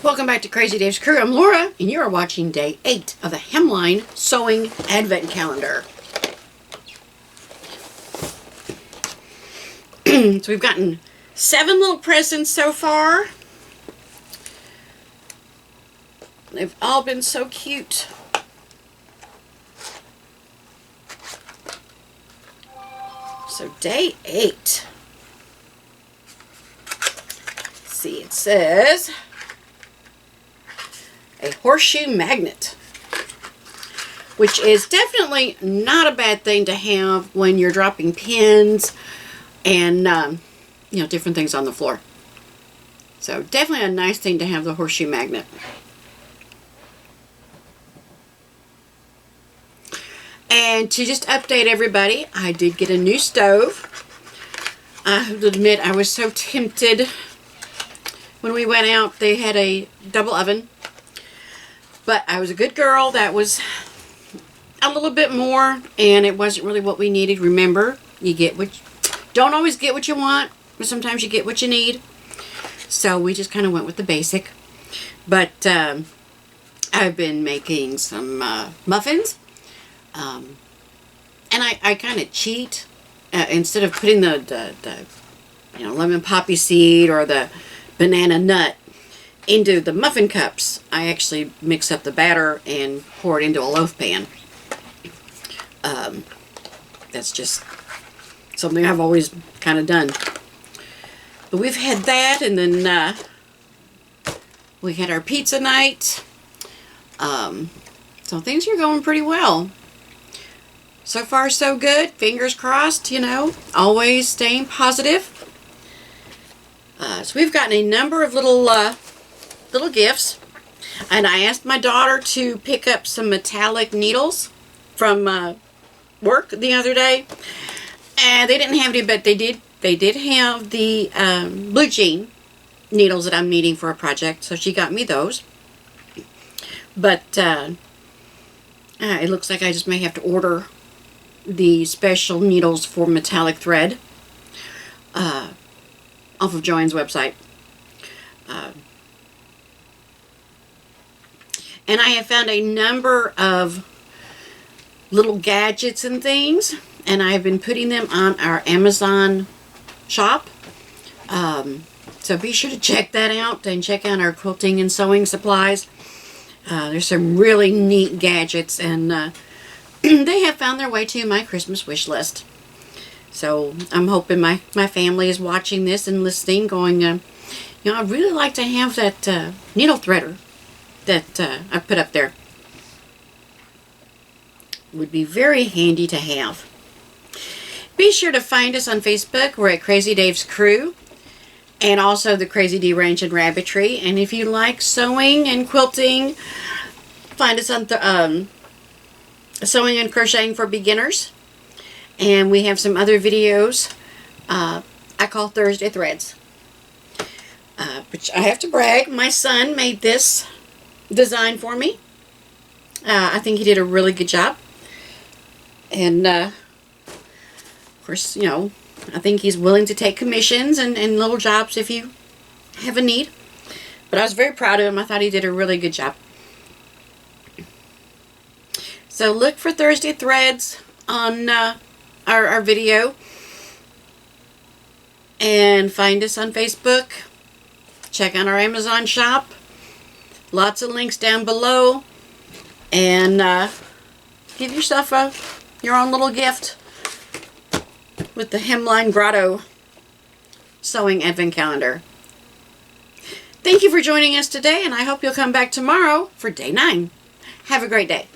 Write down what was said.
Welcome back to Crazy Dave's Crew. I'm Laura, and you are watching day 8 of the Hemline Sewing Advent Calendar. So we've gotten 7 little presents so far. They've all been so cute. So day 8. Let's see, it says a horseshoe magnet, which is definitely not a bad thing to have when you're dropping pins and different things on the floor. So definitely a nice thing to have, the horseshoe magnet. And to just update everybody, I did get a new stove. I have to admit, I was so tempted when we went out. They had a double oven, but I was a good girl. That was a little bit more, and it wasn't really what we needed. Remember, you don't always get what you want, but sometimes you get what you need. So we just kind of went with the basic. But I've been making some muffins, and I kind of cheat. Instead of putting the lemon poppy seed or the banana nut into the muffin cups, I actually mix up the batter and pour it into a loaf pan. That's just something I've always kind of done. But we've had that, and then we had our pizza night. So things are going pretty well. So far, so good. Fingers crossed, always staying positive. So we've gotten a number of little gifts, and I asked my daughter to pick up some metallic needles from work the other day, and they didn't have any, but they did have the blue jean needles that I'm needing for a project, so she got me those. But it looks like I just may have to order the special needles for metallic thread off of Joanne's website. And I have found a number of little gadgets and things, and I have been putting them on our Amazon shop. So be sure to check that out, and check out our quilting and sewing supplies. There's some really neat gadgets, and they have found their way to my Christmas wish list. So I'm hoping my family is watching this and listening, going, I'd really like to have that needle threader that I put up there. Would be very handy to have. Be sure to find us on Facebook. We're at Crazy Dave's Crew, and also the Crazy D Ranch and Rabbitry. And if you like sewing and quilting, find us on Sewing and Crocheting for Beginners. And we have some other videos I call Thursday Threads. Which I have to brag, my son made this design for me. I think he did a really good job. And of course, I think he's willing to take commissions and little jobs if you have a need. But I was very proud of him. I thought he did a really good job. So look for Thursday Threads on our video. And find us on Facebook. Check out our Amazon shop. Lots of links down below. And give yourself your own little gift with the Hemline Grotto Sewing Advent Calendar. Thank you for joining us today, and I hope you'll come back tomorrow for day 9. Have a great day.